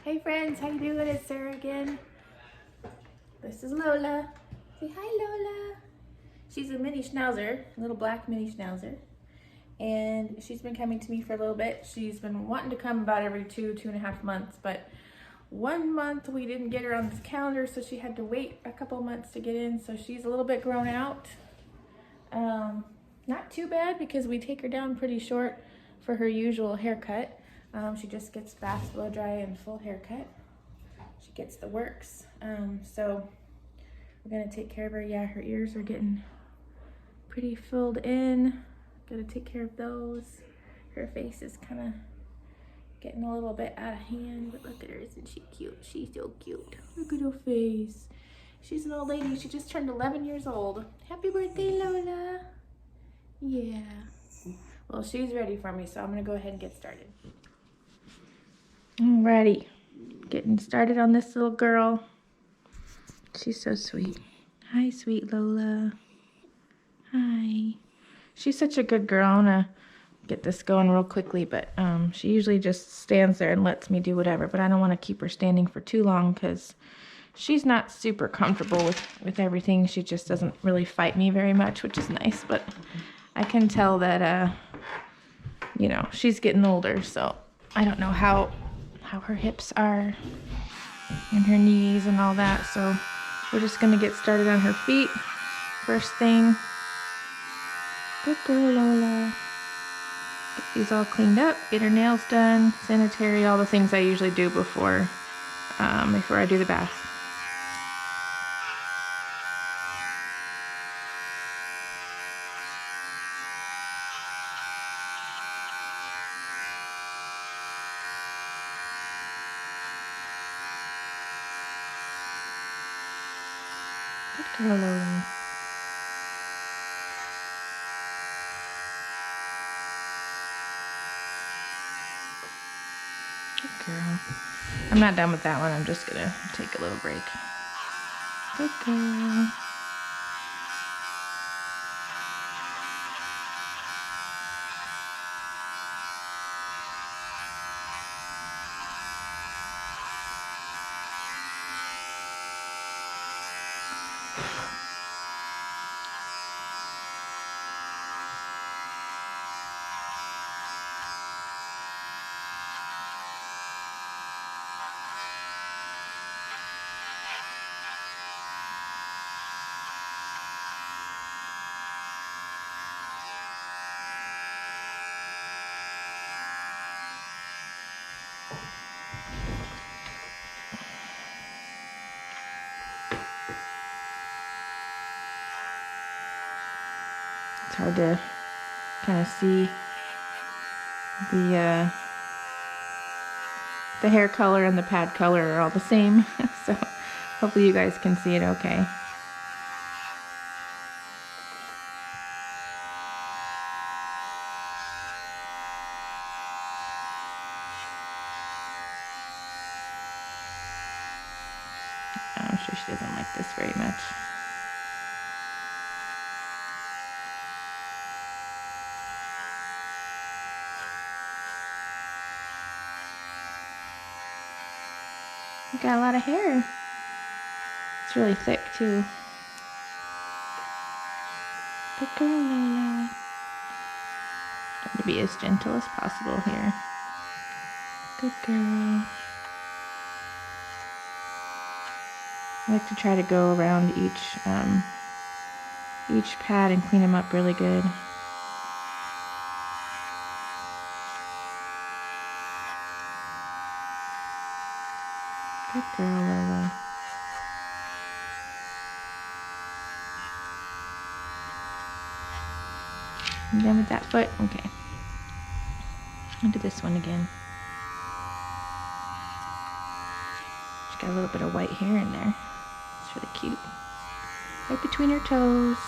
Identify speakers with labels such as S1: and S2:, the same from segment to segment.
S1: Hey friends, how you doing? It's Sarah again. This is Lola. Say hi, Lola. She's a mini schnauzer, a little black mini schnauzer. And she's been coming to me for a little bit. She's been wanting to come about every 2.5 months, but 1 month we didn't get her on this calendar, so she had to wait a couple months to get in. So she's a little bit grown out. Not too bad because we take her down pretty short for her usual haircut. She just gets fast, blow dry, and full haircut. She gets the works. So we're gonna take care of her. Yeah, her ears are getting pretty filled in. Gotta take care of those. Her face is kind of getting a little bit out of hand, but look at her, isn't she cute? She's so cute. Look at her face. She's an old lady. She just turned 11 years old. Happy birthday, Lola. Yeah. Well, she's ready for me, so I'm gonna go ahead and get started. Alrighty. Getting started on this little girl. She's so sweet. Hi, sweet Lola. Hi. She's such a good girl. I'm gonna get this going real quickly, but she usually just stands there and lets me do whatever, but I don't want to keep her standing for too long because she's not super comfortable with everything. She just doesn't really fight me very much, which is nice, but I can tell that, you know, she's getting older, so I don't know how her hips are and her knees and all that, so we're just gonna get started on her feet first thing. Good girl, Lola. Get these all cleaned up, get her nails done, sanitary, all the things I usually do before I do the bath. Good girl, Lola. Good girl. I'm not done with that one. I'm just gonna take a little break. Good girl. It's hard to kind of see the hair color and the pad color are all the same, so hopefully you guys can see it okay. I'm sure she doesn't like this very much. You got a lot of hair. It's really thick too. Good girl, Lola. Trying to be as gentle as possible here. Good girl. I like to try to go around each pad and clean them up really good. Good girl, Lola. You done with that foot? Okay. I'll do this one again. She's got a little bit of white hair in there. It's really cute. Right between her toes.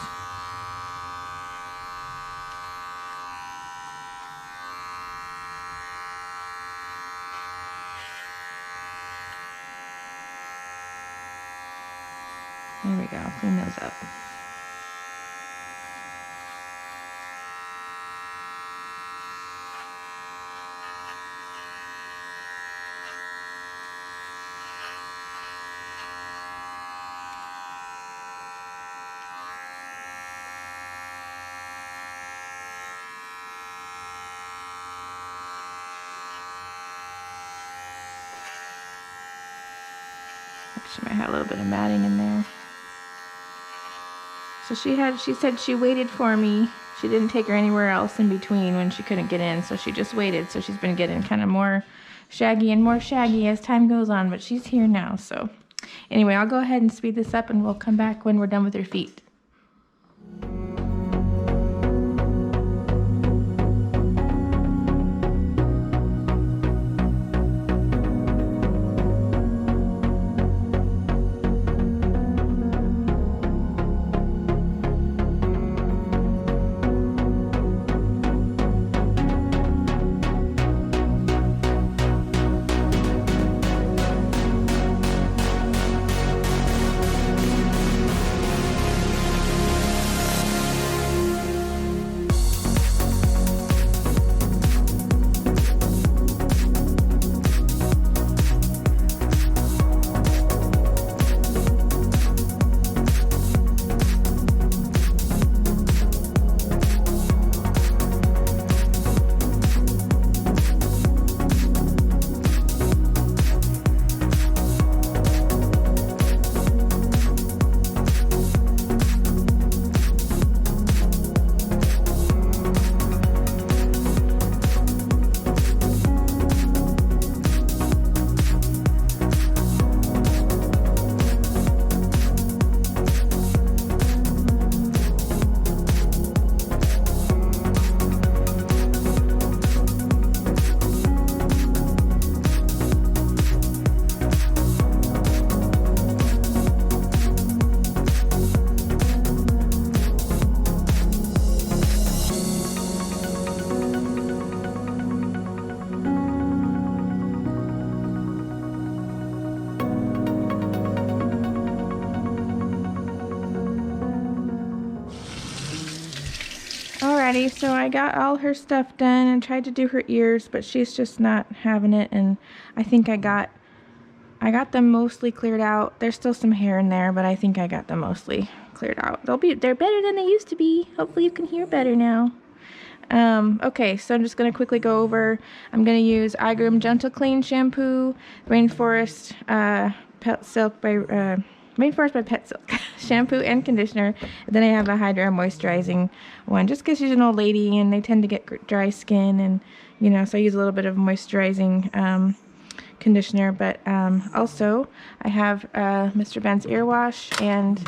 S1: There we go. Clean those up. She might have a little bit of matting in there. So she said she waited for me. She didn't take her anywhere else in between when she couldn't get in, so she just waited. So she's been getting kind of more shaggy and more shaggy as time goes on, but she's here now. So anyway, I'll go ahead and speed this up and we'll come back when we're done with her feet. Alrighty, so I got all her stuff done and tried to do her ears, but she's just not having it, and I think I got them mostly cleared out. There's still some hair in there, but I think I got them mostly cleared out. They're better than they used to be. Hopefully you can hear better now. Okay, so I'm just going to quickly go over. I'm going to use iGroom Gentle Clean Shampoo, Rainforest Rainforest by Pet Silk shampoo and conditioner. And then I have a Hydra Moisturizing one, just because she's an old lady and they tend to get dry skin, and you know, so I use a little bit of moisturizing conditioner. But also I have Mr. Ben's earwash and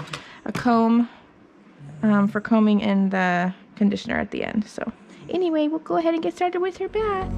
S1: a comb for combing in the conditioner at the end. So anyway, we'll go ahead and get started with her bath.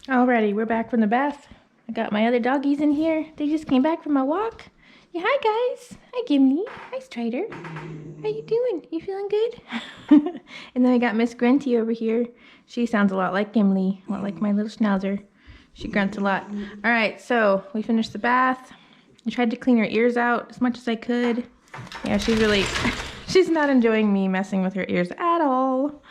S1: Alrighty, we're back from the bath. I got my other doggies in here. They just came back from a walk. Yeah, hi guys. Hi Gimli. Hi Strider. How you doing? You feeling good? And then I got Miss Grunty over here. She sounds a lot like Gimli, a lot like my little Schnauzer. She grunts a lot. Alright, so we finished the bath. I tried to clean her ears out as much as I could. Yeah, she's not enjoying me messing with her ears at all.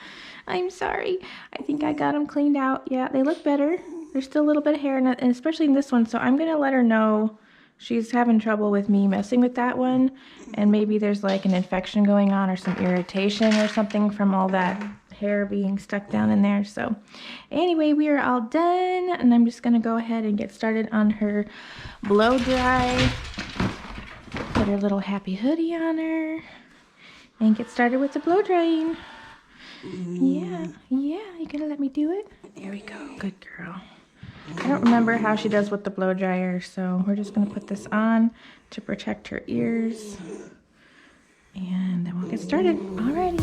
S1: I'm sorry. I think I got them cleaned out. Yeah, they look better. There's still a little bit of hair, and especially in this one, so I'm going to let her know she's having trouble with me messing with that one, and maybe there's like an infection going on or some irritation or something from all that hair being stuck down in there. So anyway, we are all done, and I'm just gonna go ahead and get started on her blow dry. Put her little happy hoodie on her and get started with the blow drying. Yeah, you gonna let me do it? There we go, good girl. I don't remember how she does with the blow dryer, so we're just gonna put this on to protect her ears. And then we'll get started. Alrighty.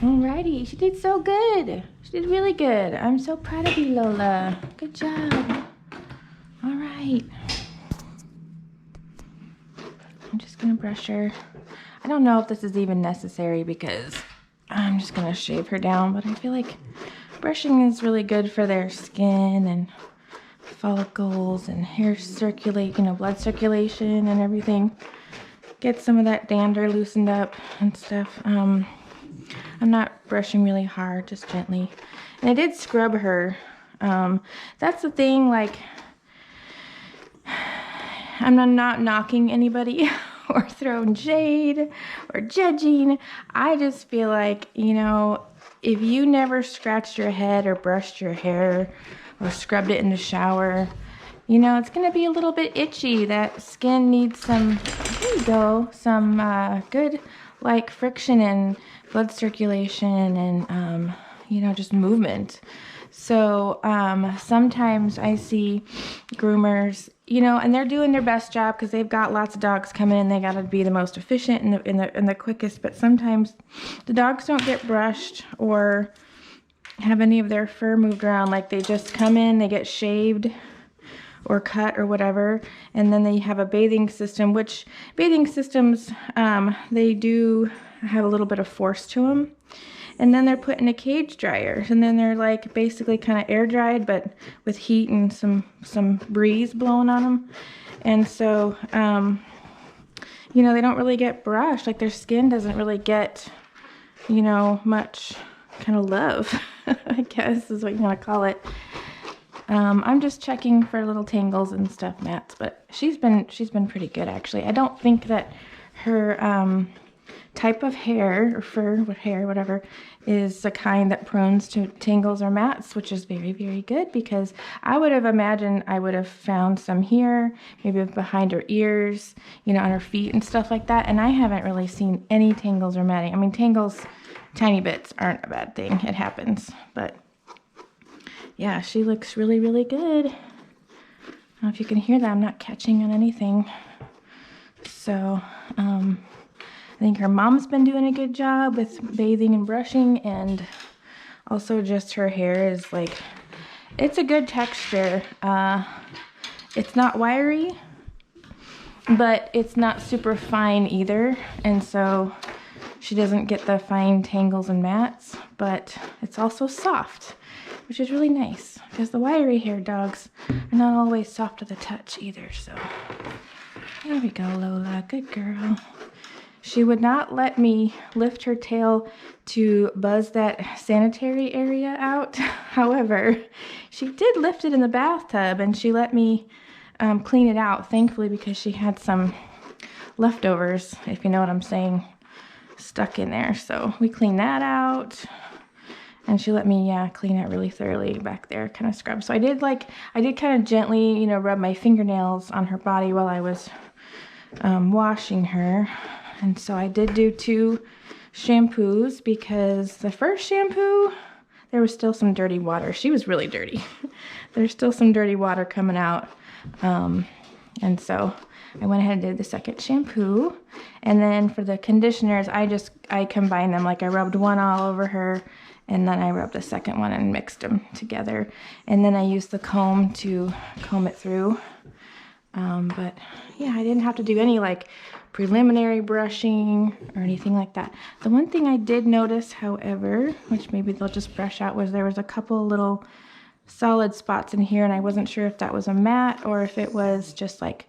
S1: Alrighty, she did so good. She did really good. I'm so proud of you, Lola. Good job. Alright. I'm just gonna brush her. I don't know if this is even necessary because I'm just gonna shave her down, but I feel like brushing is really good for their skin and follicles and hair circulate, blood circulation and everything. Get some of that dander loosened up and stuff. I'm not brushing really hard, just gently. And I did scrub her. That's the thing, like, I'm not knocking anybody or throwing shade or judging. I just feel like, if you never scratched your head or brushed your hair or scrubbed it in the shower, it's going to be a little bit itchy. That skin needs some, there you go, some good, like, friction and blood circulation and, just movement. So sometimes I see groomers, and they're doing their best job because they've got lots of dogs coming in. They got to be the most efficient and the quickest. But sometimes the dogs don't get brushed or have any of their fur moved around. Like, they just come in, they get shaved or cut or whatever, and then they have a bathing system, which bathing systems, they do have a little bit of force to them. And then they're put in a cage dryer, and then they're like basically kind of air dried, but with heat and some breeze blowing on them. And so, they don't really get brushed. Like, their skin doesn't really get, much kind of love, I guess is what you want to call it. I'm just checking for little tangles and stuff, Mats, but she's been pretty good, actually. I don't think that her type of hair or fur, whatever, is the kind that prones to tangles or mats, which is very, very good, because I would have imagined I would have found some here, maybe behind her ears, on her feet and stuff like that, and I haven't really seen any tangles or matting. I mean, tangles, tiny bits, aren't a bad thing. It happens, but yeah, she looks really, really good. I don't know if you can hear that. I'm not catching on anything. So, I think her mom's been doing a good job with bathing and brushing, and also just her hair is like, it's a good texture. It's not wiry, but it's not super fine either. And so she doesn't get the fine tangles and mats, but it's also soft, which is really nice, because the wiry haired dogs are not always soft to the touch either. So there we go, Lola, good girl. She would not let me lift her tail to buzz that sanitary area out. However, she did lift it in the bathtub, and she let me clean it out, thankfully, because she had some leftovers, if you know what I'm saying, stuck in there. So we cleaned that out. And she let me, clean it really thoroughly back there, kind of scrub. So I did kind of gently, rub my fingernails on her body while I was washing her. And so I did do 2 shampoos, because the first shampoo, there was still some dirty water. She was really dirty. There's still some dirty water coming out. And so I went ahead and did the second shampoo. And then for the conditioners, I combined them. Like, I rubbed one all over her, And then I rubbed the second one and mixed them together. And then I used the comb to comb it through. But yeah, I didn't have to do any like preliminary brushing or anything like that. The one thing I did notice, however, which maybe they'll just brush out, was there was a couple little solid spots in here, and I wasn't sure if that was a mat or if it was just like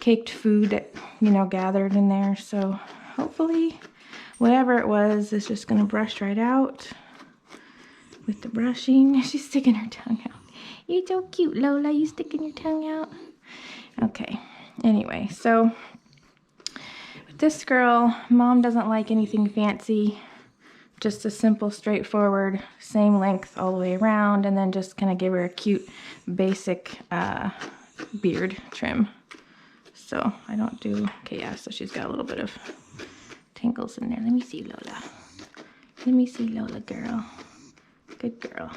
S1: caked food that, you know, gathered in there. So hopefully whatever it was is just gonna brush right out with the brushing. She's sticking her tongue out. You're so cute, Lola. You sticking your tongue out? Okay, anyway, so with this girl, Mom doesn't like anything fancy. Just a simple, straightforward, same length all the way around, and then just kind of give her a cute, basic beard trim. So I don't do, okay, yeah, so she's got a little bit of tangles in there. Let me see, Lola. Let me see, Lola girl. Good girl.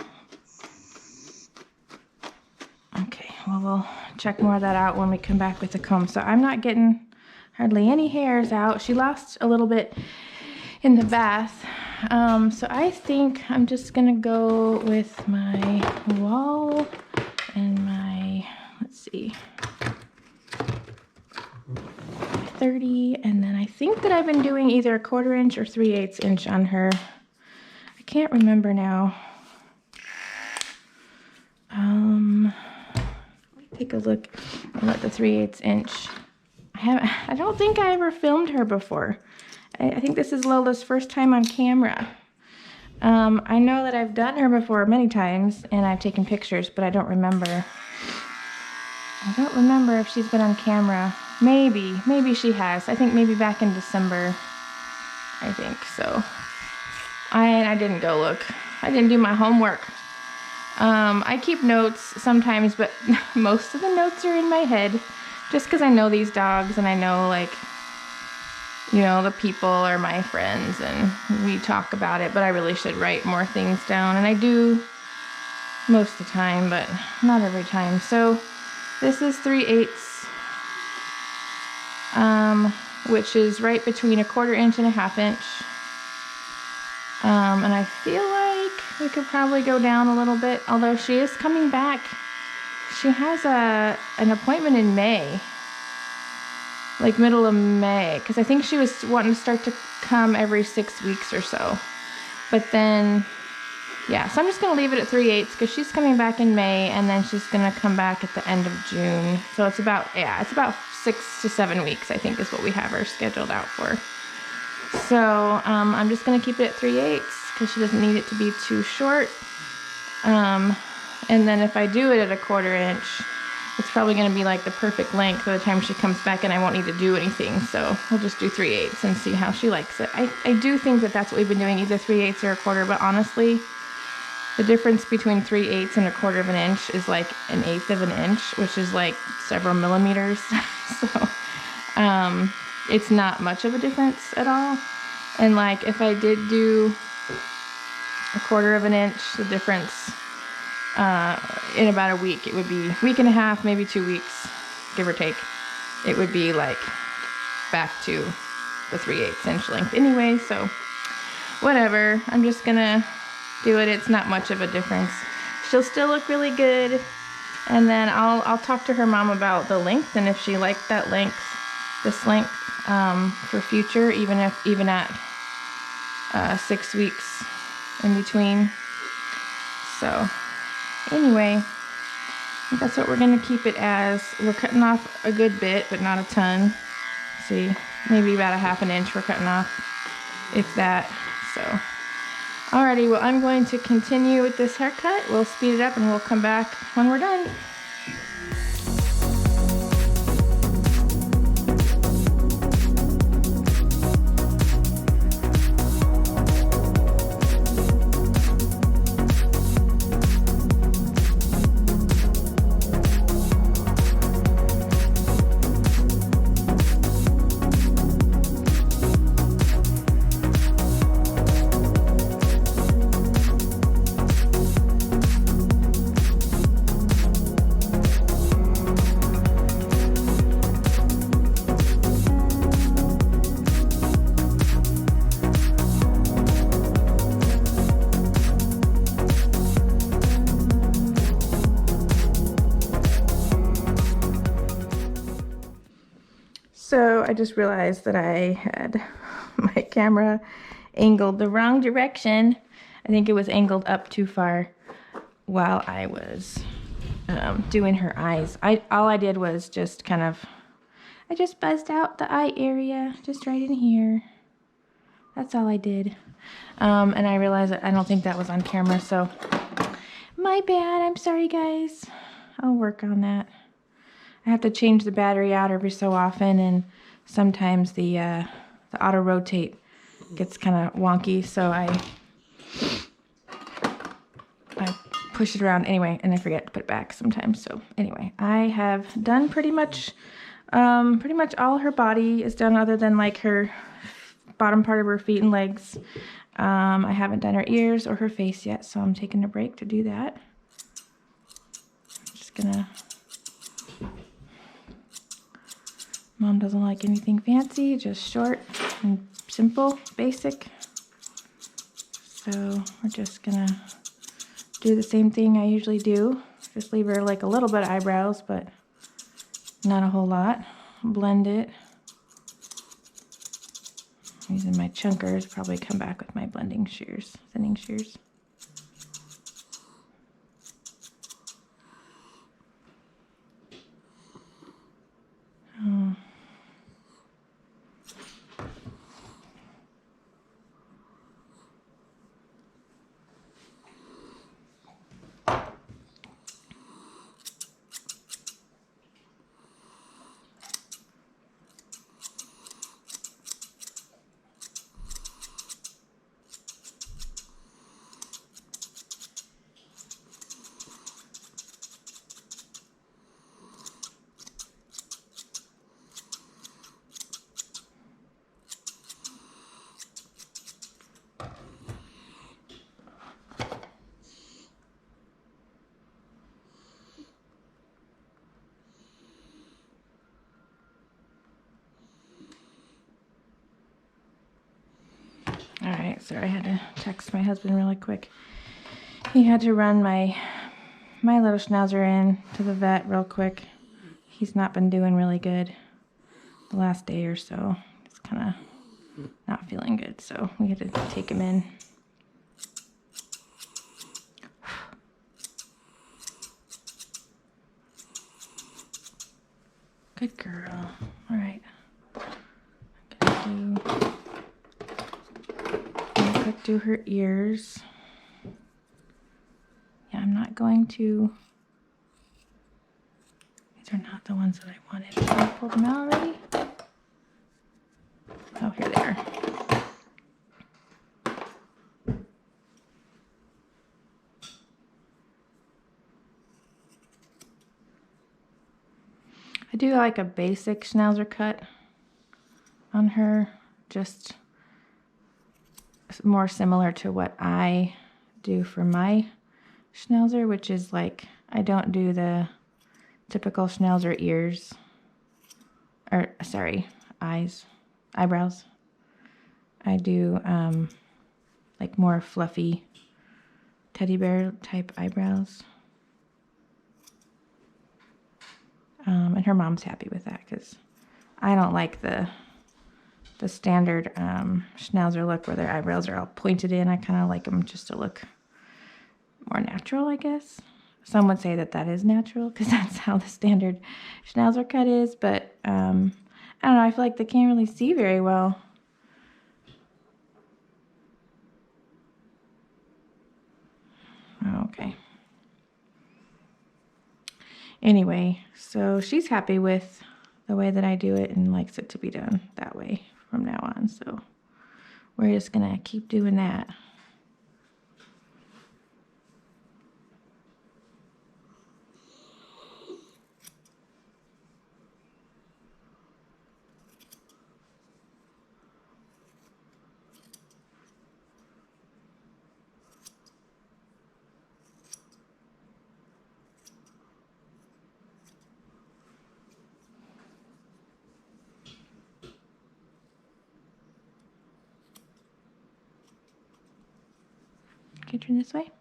S1: Okay, well, we'll check more of that out when we come back with the comb. So I'm not getting hardly any hairs out. She lost a little bit in the bath. So I think I'm just gonna go with my wall and my, let's see, 30, and then I think that I've been doing either a 1/4 inch or 3/8 inch on her. I can't remember now. Take a look at the 3/8 inch. I don't think I ever filmed her before. I think this is Lola's first time on camera. I know that I've done her before many times, and I've taken pictures, but I don't remember. I don't remember if she's been on camera. Maybe she has. I think maybe back in December, I think so. I didn't go look. I didn't do my homework. I keep notes sometimes, but most of the notes are in my head, just because I know these dogs and I know, like, you know, the people are my friends and we talk about it, but I really should write more things down, and I do most of the time, but not every time. So this is 3/8, which is right between a 1/4 inch and a 1/2 inch. And I feel like we could probably go down a little bit, although she is coming back. She has an appointment in May, like middle of May, because I think she was wanting to start to come every 6 weeks or so. But then, yeah, so I'm just going to leave it at 3/8 because she's coming back in May, and then she's going to come back at the end of June. So it's about, yeah, it's about 6 to 7 weeks, I think, is what we have her scheduled out for. So I'm just going to keep it at 3/8 because she doesn't need it to be too short. And then if I do it at a 1/4 inch, it's probably going to be like the perfect length by the time she comes back, and I won't need to do anything. So we'll just do 3/8 and see how she likes it. I do think that that's what we've been doing, either 3/8 or a 1/4, but honestly, the difference between 3/8 and a 1/4 of an inch is like 1/8 of an inch, which is like several millimeters. So it's not much of a difference at all. And like if I did do a 1/4 of an inch, the difference in about a week, it would be a week and a half, maybe 2 weeks, give or take. It would be like back to the 3/8 inch length anyway, so whatever. I'm just gonna do it. It's not much of a difference. She'll still look really good, and then I'll talk to her mom about the length, and if she liked that length, this length, for future, even at 6 weeks in between. So anyway, that's what we're gonna keep it as. We're cutting off a good bit, but not a ton. See, maybe about a 1/2 inch we're cutting off, if that. So alrighty, well, I'm going to continue with this haircut. We'll speed it up and we'll come back when we're done. I just realized that I had my camera angled the wrong direction. I think it was angled up too far while I was doing her eyes. All I did was just kind of, I just buzzed out the eye area, just right in here. That's all I did. And I realized that I don't think that was on camera, so my bad. I'm sorry, guys. I'll work on that. I have to change the battery out every so often, and sometimes the auto rotate gets kind of wonky, so I push it around anyway, and I forget to put it back sometimes. So anyway, I have done pretty much all her body is done, other than like her bottom part of her feet and legs. I haven't done her ears or her face yet, so I'm taking a break to do that. I'm just gonna. Mom doesn't like anything fancy, just short and simple, basic. So we're just gonna do the same thing I usually do. Just leave her like a little bit of eyebrows, but not a whole lot. Blend it. I'm using my chunkers, probably come back with my blending shears, thinning shears. Oh. All right, so I had to text my husband really quick. He had to run my little Schnauzer in to the vet real quick. He's not been doing really good the last day or so. He's kind of not feeling good, so we had to take him in. Good girl. All right. I'm gonna quick do her ears. Yeah, I'm not going to. These are not the ones that I wanted. Did I pull them out already? Oh, here they are. I do like a basic Schnauzer cut on her, just more similar to what I do for my Schnauzer, which is like, I don't do the typical Schnauzer ears, or sorry, eyebrows. I do like more fluffy teddy bear type eyebrows. And her mom's happy with that, because I don't like the standard Schnauzer look where their eyebrows are all pointed in. I kind of like them just to look more natural, I guess. Some would say that is natural, because that's how the standard Schnauzer cut is, but I don't know, I feel like they can't really see very well. Okay. Anyway, so she's happy with the way that I do it and likes it to be done that way from now on. So we're just gonna keep doing that. Okay, turn this way.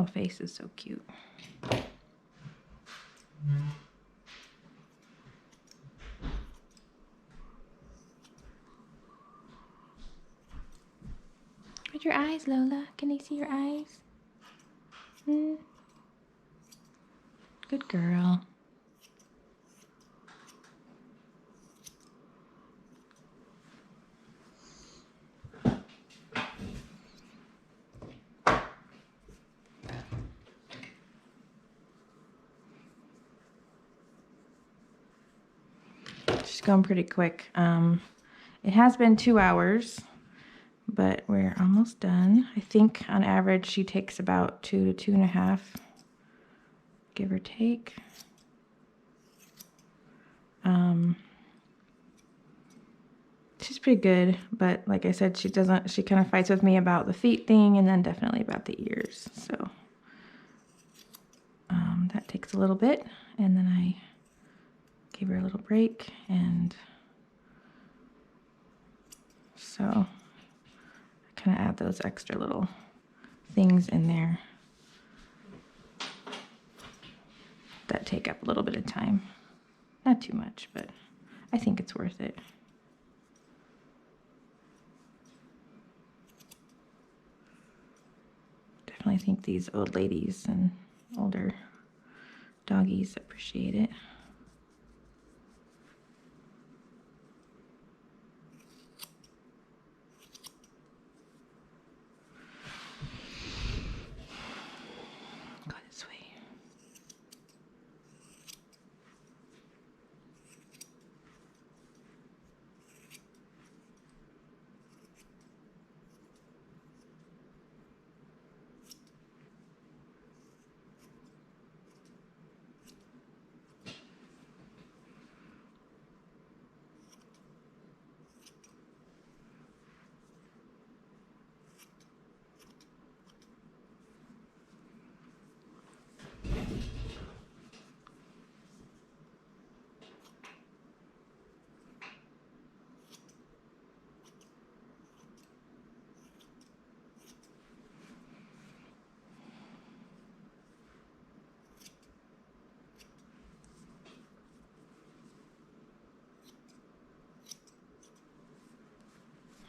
S1: little face is so cute. Where's your eyes, Lola? Can I see your eyes? Good girl. She's going pretty quick. It has been 2 hours, but we're almost done. I think on average she takes about 2 to 2.5, give or take. She's pretty good, but like I said, she kind of fights with me about the feet thing and then definitely about the ears. So that takes a little bit, and then I gave her a little break, and so I kind of add those extra little things in there that take up a little bit of time. Not too much, but I think it's worth it. Definitely think these old ladies and older doggies appreciate it. Go this way.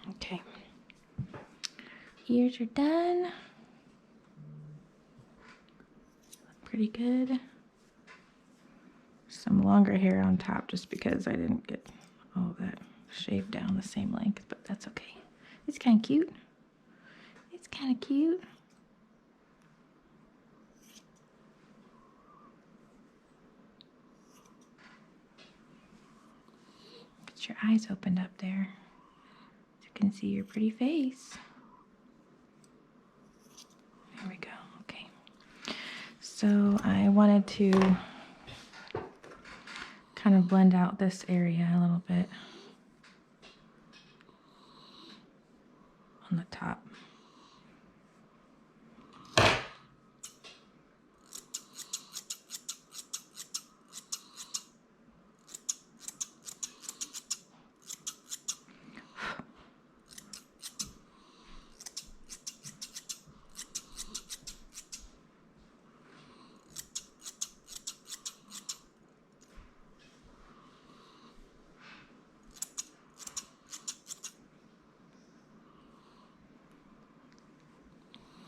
S1: Okay, ears are done. Pretty good. Some longer hair on top just because I didn't get all of that shaved down the same length, but that's okay. It's kind of cute. It's kind of cute. Get your eyes opened up there so you can see your pretty face. There we go. Okay. So I wanted to kind of blend out this area a little bit on the top.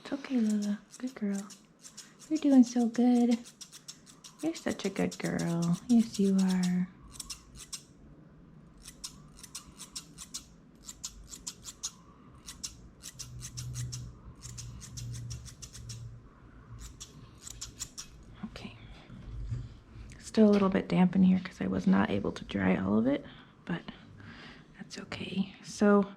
S1: It's okay, Lola. Good girl. You're doing so good. You're such a good girl. Yes, you are. Okay. Still a little bit damp in here because I was not able to dry all of it, but that's okay. So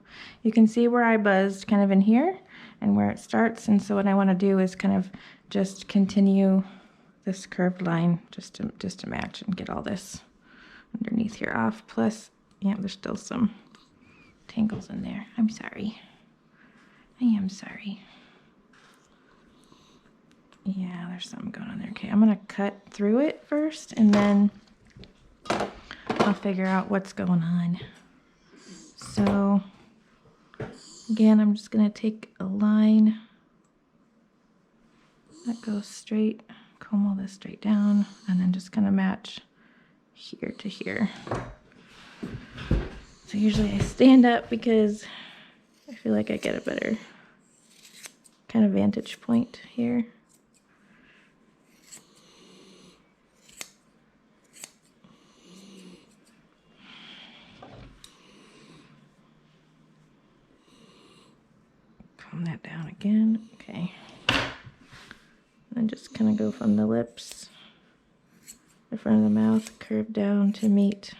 S1: you can see where I buzzed kind of in here and where it starts, and so what I want to do is kind of just continue this curved line just to match and get all this underneath here off. Plus, yeah, there's still some tangles in there. I'm sorry. I am sorry. Yeah, there's something going on there. Okay, I'm gonna cut through it first, and then I'll figure out what's going on. So again, I'm just gonna take a line That goes straight, comb all this straight down, and then just kind of match here to here. So usually I stand up because I feel like I get a better kind of vantage point here. Comb that down again, okay. And just kind of go from the lips, the front of the mouth, curve down to meet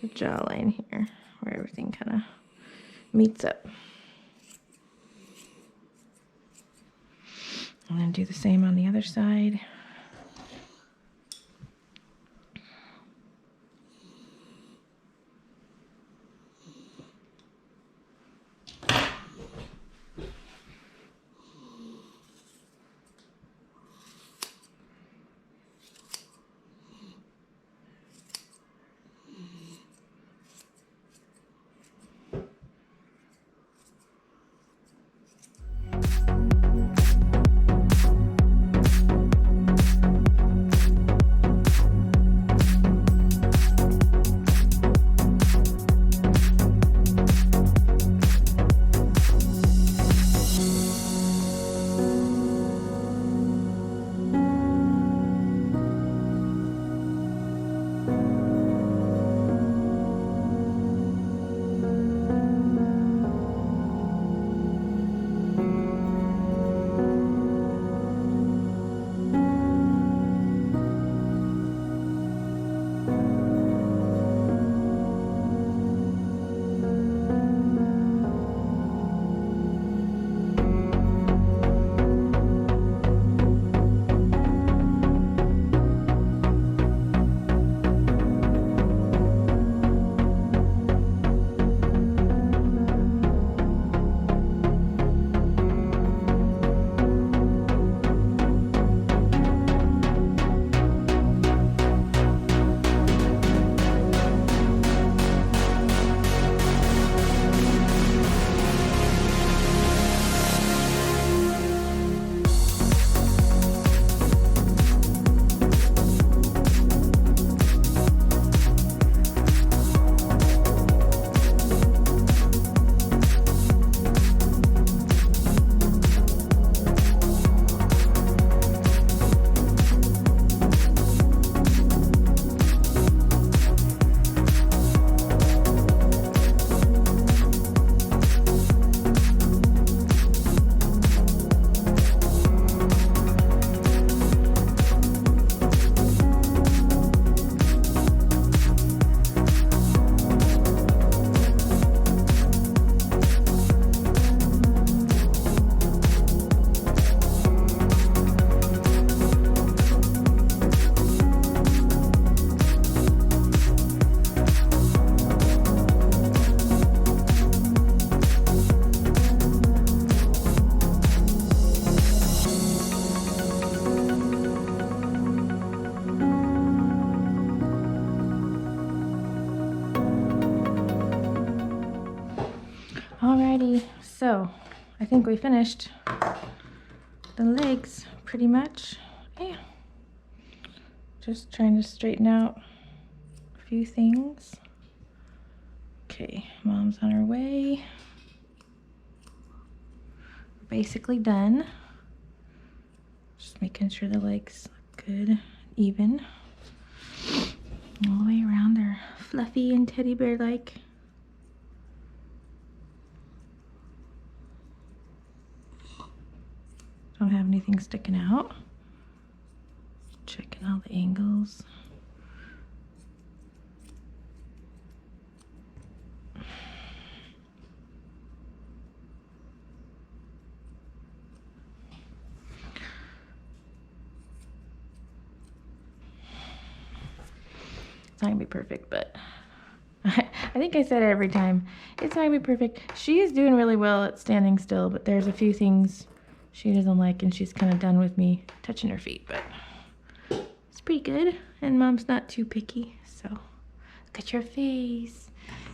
S1: the jawline here, where everything kind of meets up. And then do the same on the other side. Alrighty, so I think we finished the legs pretty much. Yeah. Just trying to straighten out a few things. Okay, Mom's on her way. We're basically done. Just making sure the legs look good, even. All the way around, they're fluffy and teddy bear-like. Don't have anything sticking out. Checking all the angles. It's not gonna be perfect, but I think I said it every time. It's not gonna be perfect. She is doing really well at standing still, but there's a few things she doesn't like, and she's kind of done with me touching her feet, but it's pretty good. And Mom's not too picky, so look at your face.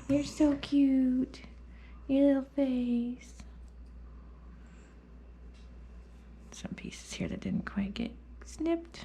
S1: You're so cute. Your little face. some pieces here that didn't quite get snipped.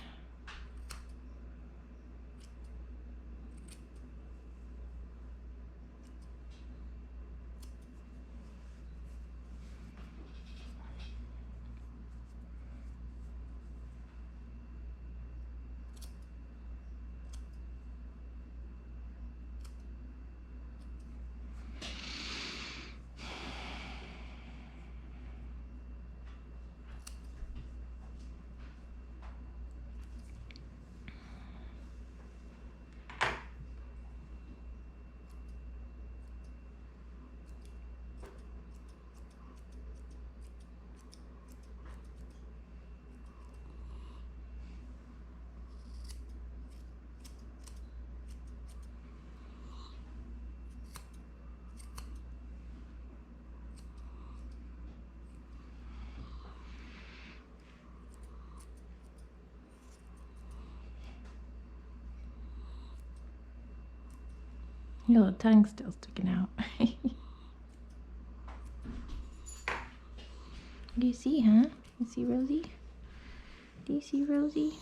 S1: Your little tongue's still sticking out. Do you see, huh? You see Rosie? Do you see Rosie?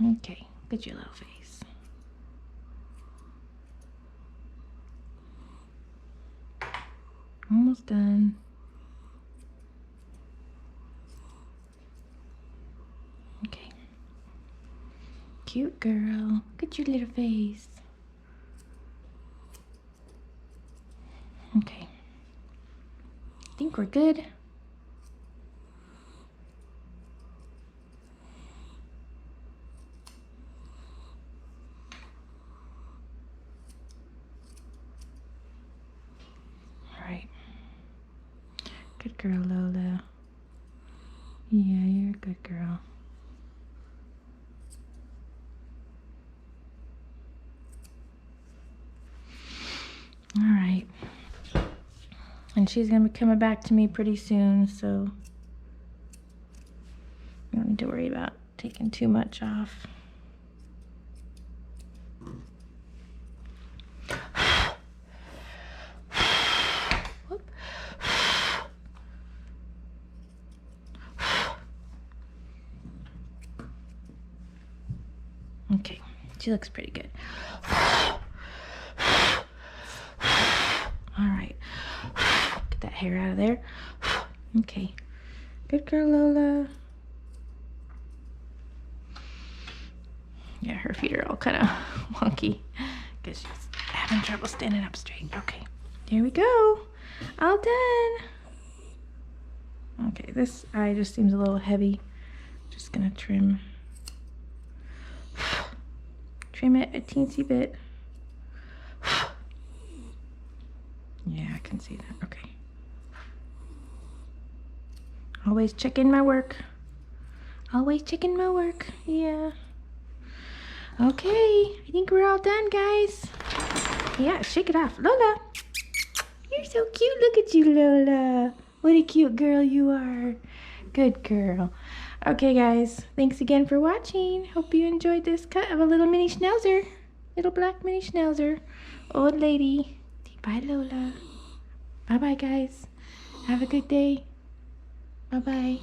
S1: Okay, look at your little face. Almost done. Okay. Cute girl. Look at your little face. Okay. I think we're good. All right. Good girl, Lola. Yeah, you're a good girl. All right. And she's gonna be coming back to me pretty soon, so you don't need to worry about taking too much off. Whoop. Okay, she looks pretty good. All right, get that hair out of there. Okay, good girl, Lola. Yeah, her feet are all kind of wonky because she's having trouble standing up straight. Okay, here we go. All done. Okay, this eye just seems a little heavy. Just gonna trim it a teensy bit. Yeah, I can see that. Okay. Always checking my work. Always checking my work. Yeah. Okay, I think we're all done, guys. Yeah, shake it off. Lola, you're so cute. Look at you, Lola. What a cute girl you are. Good girl. Okay, guys, thanks again for watching. Hope you enjoyed this cut of a little mini schnauzer. Little black mini schnauzer. Old lady. Bye, Lola. Bye-bye, guys. Have a good day. Bye-bye.